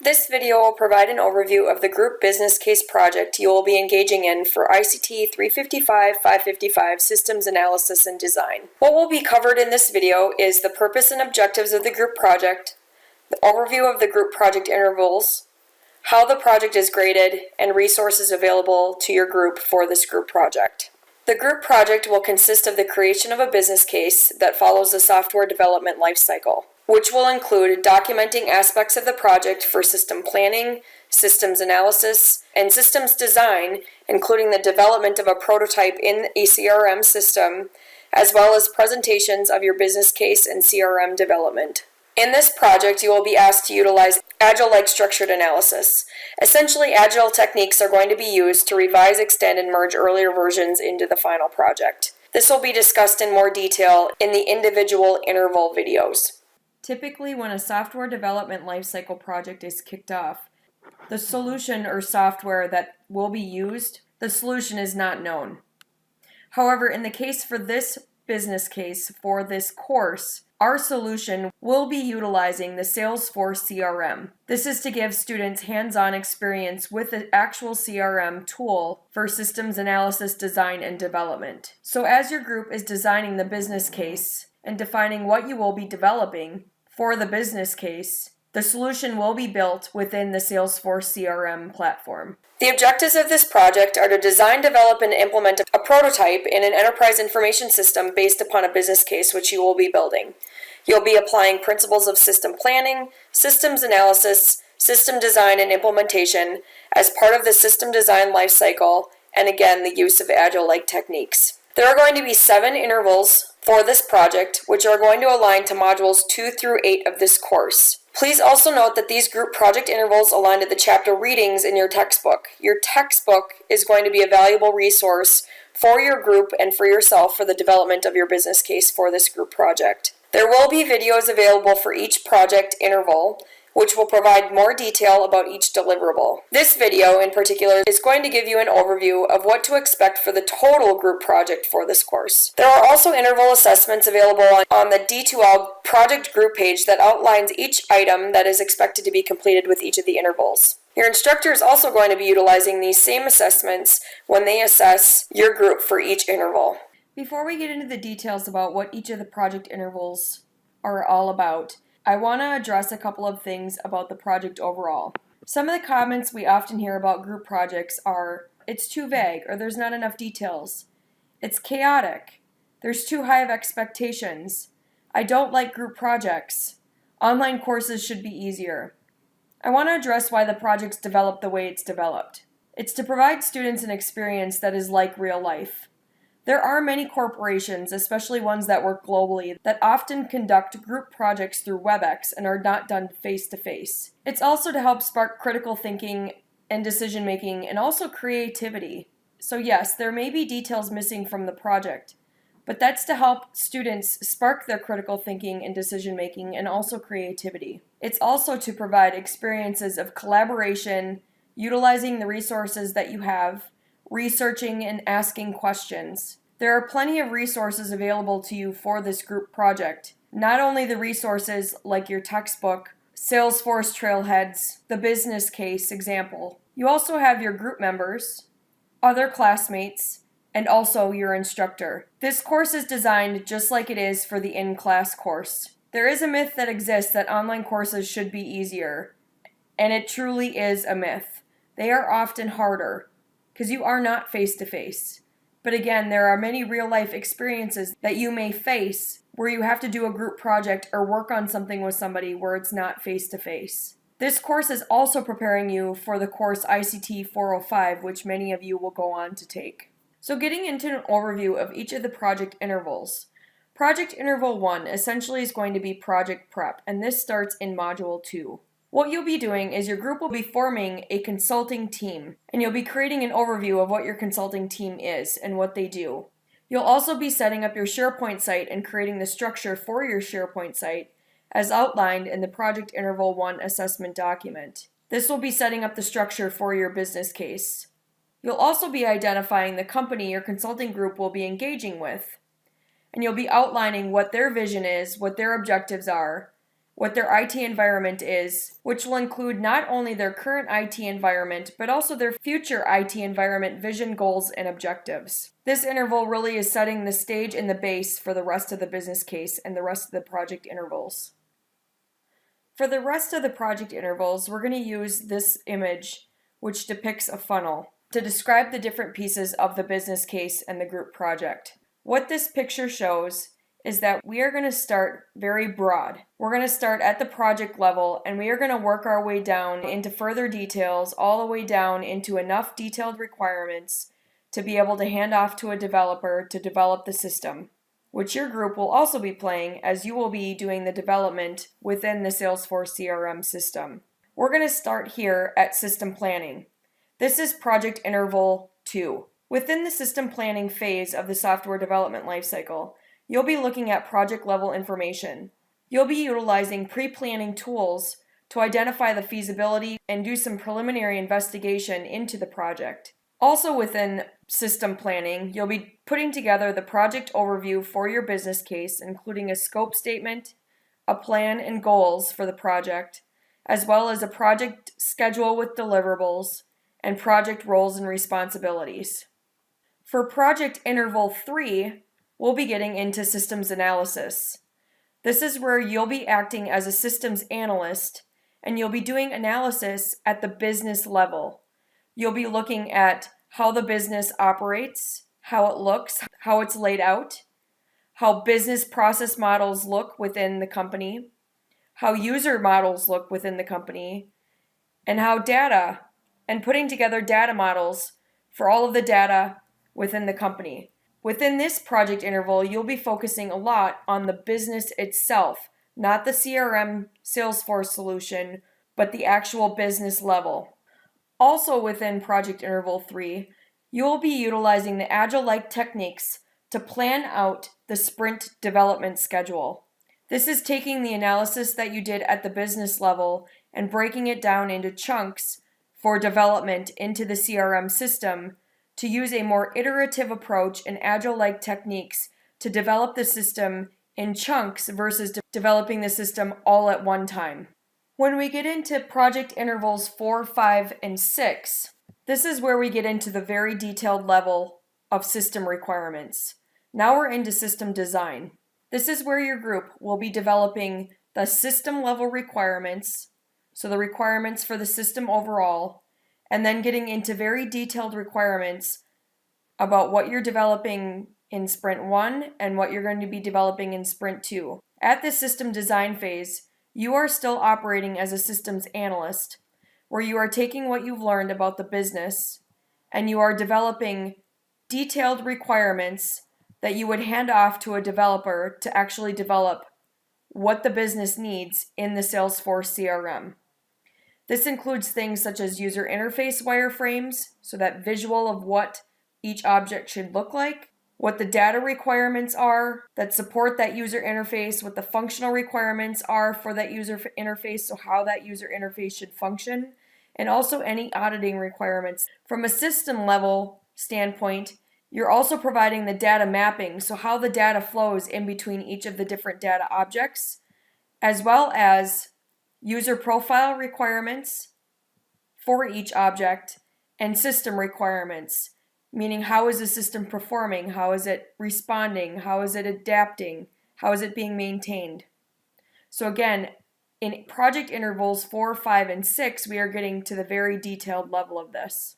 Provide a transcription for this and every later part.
This video will provide an overview of the group business case project you will be engaging in for ICT 355-555 Systems Analysis and Design. What will be covered in this video is the purpose and objectives of the group project, the overview of the group project intervals, how the project is graded, and resources available to your group for this group project. The group project will consist of the creation of a business case that follows the software development lifecycle, which will include documenting aspects of the project for system planning, systems analysis, and systems design, including the development of a prototype in a CRM system, as well as presentations of your business case and CRM development. In this project, you will be asked to utilize Agile-like structured analysis. Essentially, Agile techniques are going to be used to revise, extend, and merge earlier versions into the final project. This will be discussed in more detail in the individual interval videos. Typically, when a software development lifecycle project is kicked off, the solution or software that will be used, the solution is not known. However, in the case for this business case for this course, our solution will be utilizing the Salesforce CRM. This is to give students hands-on experience with the actual CRM tool for systems analysis, design, and development. So as your group is designing the business case and defining what you will be developing for the business case, the solution will be built within the Salesforce CRM platform. The objectives of this project are to design, develop, and implement a prototype in an enterprise information system based upon a business case which you will be building. You'll be applying principles of system planning, systems analysis, system design, and implementation as part of the system design lifecycle, and again, the use of Agile-like techniques. There are going to be 7 intervals for this project, which are going to align to modules 2 through 8 of this course. Please also note that these group project intervals align to the chapter readings in your textbook. Your textbook is going to be a valuable resource for your group and for yourself for the development of your business case for this group project. There will be videos available for each project interval, which will provide more detail about each deliverable. This video in particular is going to give you an overview of what to expect for the total group project for this course. There are also interval assessments available on the D2L project group page that outlines each item that is expected to be completed with each of the intervals. Your instructor is also going to be utilizing these same assessments when they assess your group for each interval. Before we get into the details about what each of the project intervals are all about, I want to address a couple of things about the project overall. Some of the comments we often hear about group projects are, it's too vague, or there's not enough details. It's chaotic. There's too high of expectations. I don't like group projects. Online courses should be easier. I want to address why the project's developed the way it's developed. It's to provide students an experience that is like real life. There are many corporations, especially ones that work globally, that often conduct group projects through WebEx and are not done face-to-face. It's also to help spark critical thinking and decision-making and also creativity. So yes, there may be details missing from the project, but that's to help students spark their critical thinking and decision-making and also creativity. It's also to provide experiences of collaboration, utilizing the resources that you have, researching and asking questions. There are plenty of resources available to you for this group project. Not only the resources like your textbook, Salesforce trailheads, the business case example. You also have your group members, other classmates, and also your instructor. This course is designed just like it is for the in-class course. There is a myth that exists that online courses should be easier, and it truly is a myth. They are often harder, because you are not face-to-face. But again, there are many real-life experiences that you may face where you have to do a group project or work on something with somebody where it's not face-to-face. This course is also preparing you for the course ICT 405, which many of you will go on to take. So getting into an overview of each of the project intervals. Project Interval 1 essentially is going to be project prep, and this starts in Module 2. What you'll be doing is your group will be forming a consulting team, and you'll be creating an overview of what your consulting team is and what they do. You'll also be setting up your SharePoint site and creating the structure for your SharePoint site as outlined in the Project Interval 1 assessment document. This will be setting up the structure for your business case. You'll also be identifying the company your consulting group will be engaging with, and you'll be outlining what their vision is, what their objectives are, what their IT environment is, which will include not only their current IT environment, but also their future IT environment vision, goals, and objectives. This interval really is setting the stage and the base for the rest of the business case and the rest of the project intervals. For the rest of the project intervals, we're going to use this image, which depicts a funnel, to describe the different pieces of the business case and the group project. What this picture shows is that we are going to start very broad. We're going to start at the project level, and we are going to work our way down into further details, all the way down into enough detailed requirements to be able to hand off to a developer to develop the system, which your group will also be playing as you will be doing the development within the Salesforce CRM system. We're going to start here at system planning. This is project interval 2. Within the system planning phase of the software development lifecycle, you'll be looking at project level information. You'll be utilizing pre-planning tools to identify the feasibility and do some preliminary investigation into the project. Also within system planning, you'll be putting together the project overview for your business case, including a scope statement, a plan and goals for the project, as well as a project schedule with deliverables and project roles and responsibilities. For project interval 3, we'll be getting into systems analysis. This is where you'll be acting as a systems analyst, and you'll be doing analysis at the business level. You'll be looking at how the business operates, how it looks, how it's laid out, how business process models look within the company, how user models look within the company, and how data, and putting together data models for all of the data within the company. Within this project interval, you'll be focusing a lot on the business itself, not the CRM Salesforce solution, but the actual business level. Also within project interval 3, you will be utilizing the Agile-like techniques to plan out the sprint development schedule. This is taking the analysis that you did at the business level and breaking it down into chunks for development into the CRM system to use a more iterative approach and Agile-like techniques to develop the system in chunks versus developing the system all at one time. When we get into project intervals 4, 5, and 6, this is where we get into the very detailed level of system requirements. Now we're into system design. This is where your group will be developing the system level requirements, so the requirements for the system overall, and then getting into very detailed requirements about what you're developing in Sprint 1 and what you're going to be developing in Sprint 2. At the system design phase, you are still operating as a systems analyst, where you are taking what you've learned about the business and you are developing detailed requirements that you would hand off to a developer to actually develop what the business needs in the Salesforce CRM. This includes things such as user interface wireframes, so that visual of what each object should look like, what the data requirements are that support that user interface, what the functional requirements are for that user interface, so how that user interface should function, and also any auditing requirements. From a system level standpoint, you're also providing the data mapping, so how the data flows in between each of the different data objects, as well as user profile requirements for each object and system requirements. Meaning, how is the system performing? How is it responding? How is it adapting? How is it being maintained? So again, in project intervals 4, 5, and 6, we are getting to the very detailed level of this.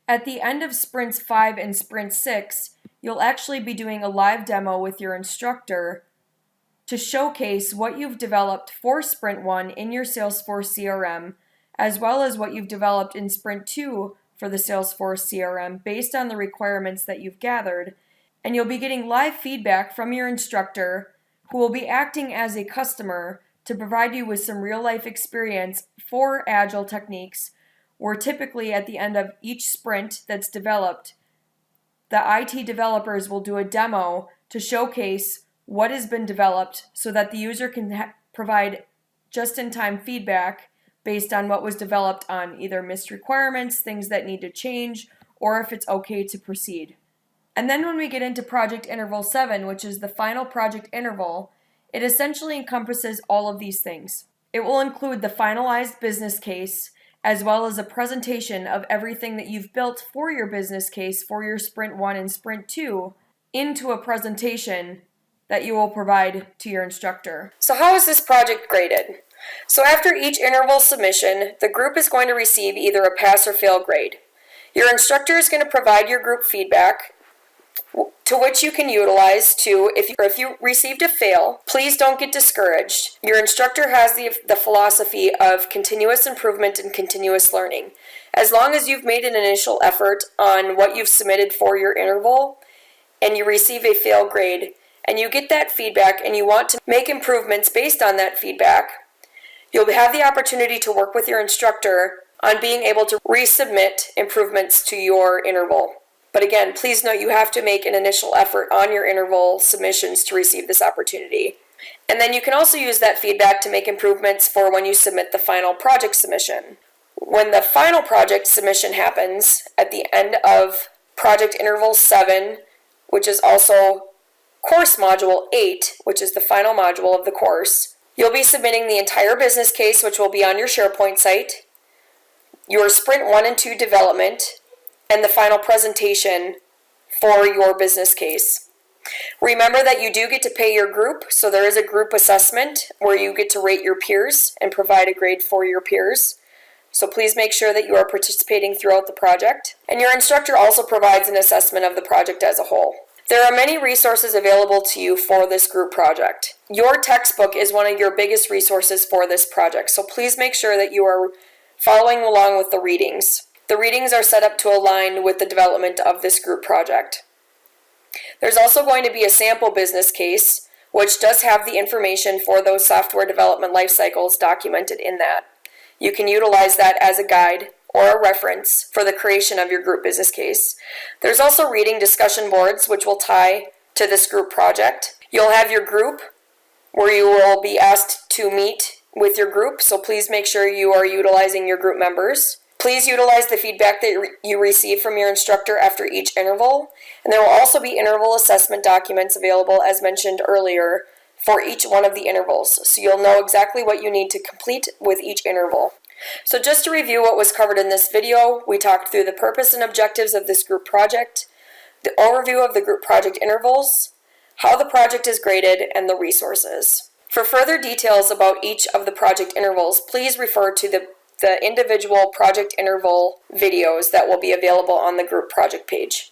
At the end of sprints 5 and sprint 6, you'll actually be doing a live demo with your instructor to showcase what you've developed for sprint 1 in your Salesforce CRM, as well as what you've developed in sprint 2 for the Salesforce CRM based on the requirements that you've gathered, and you'll be getting live feedback from your instructor who will be acting as a customer to provide you with some real-life experience for Agile techniques, where typically at the end of each sprint that's developed, the IT developers will do a demo to showcase what has been developed so that the user can provide just-in-time feedback based on what was developed on either missed requirements, things that need to change, or if it's okay to proceed. And then when we get into project interval 7, which is the final project interval, It essentially encompasses all of these things. It will include the finalized business case, as well as a presentation of everything that you've built for your business case for your Sprint 1 and Sprint 2 into a presentation that you will provide to your instructor. So how is this project graded? So after each interval submission, the group is going to receive either a pass or fail grade. Your instructor is going to provide your group feedback, to which you can utilize to, if you received a fail, please don't get discouraged. Your instructor has the philosophy of continuous improvement and continuous learning. As long as you've made an initial effort on what you've submitted for your interval and you receive a fail grade and you get that feedback and you want to make improvements based on that feedback, you'll have the opportunity to work with your instructor on being able to resubmit improvements to your interval. But again, please note you have to make an initial effort on your interval submissions to receive this opportunity. And then you can also use that feedback to make improvements for when you submit the final project submission. When the final project submission happens at the end of project interval 7, which is also course module 8, which is the final module of the course, you'll be submitting the entire business case, which will be on your SharePoint site, your Sprint 1 and 2 development, and the final presentation for your business case. Remember that you do get to pay your group, so there is a group assessment where you get to rate your peers and provide a grade for your peers. So please make sure that you are participating throughout the project. And your instructor also provides an assessment of the project as a whole. There are many resources available to you for this group project. Your textbook is one of your biggest resources for this project, so please make sure that you are following along with the readings. The readings are set up to align with the development of this group project. There's also going to be a sample business case, which does have the information for those software development life cycles documented in that. You can utilize that as a guide or a reference for the creation of your group business case. There's also reading discussion boards, which will tie to this group project. You'll have your group where you will be asked to meet with your group, so please make sure you are utilizing your group members. Please utilize the feedback that you receive from your instructor after each interval, and there will also be interval assessment documents available, as mentioned earlier, for each one of the intervals, so you'll know exactly what you need to complete with each interval. So just to review what was covered in this video, we talked through the purpose and objectives of this group project, the overview of the group project intervals, how the project is graded, and the resources. For further details about each of the project intervals, please refer to the individual project interval videos that will be available on the group project page.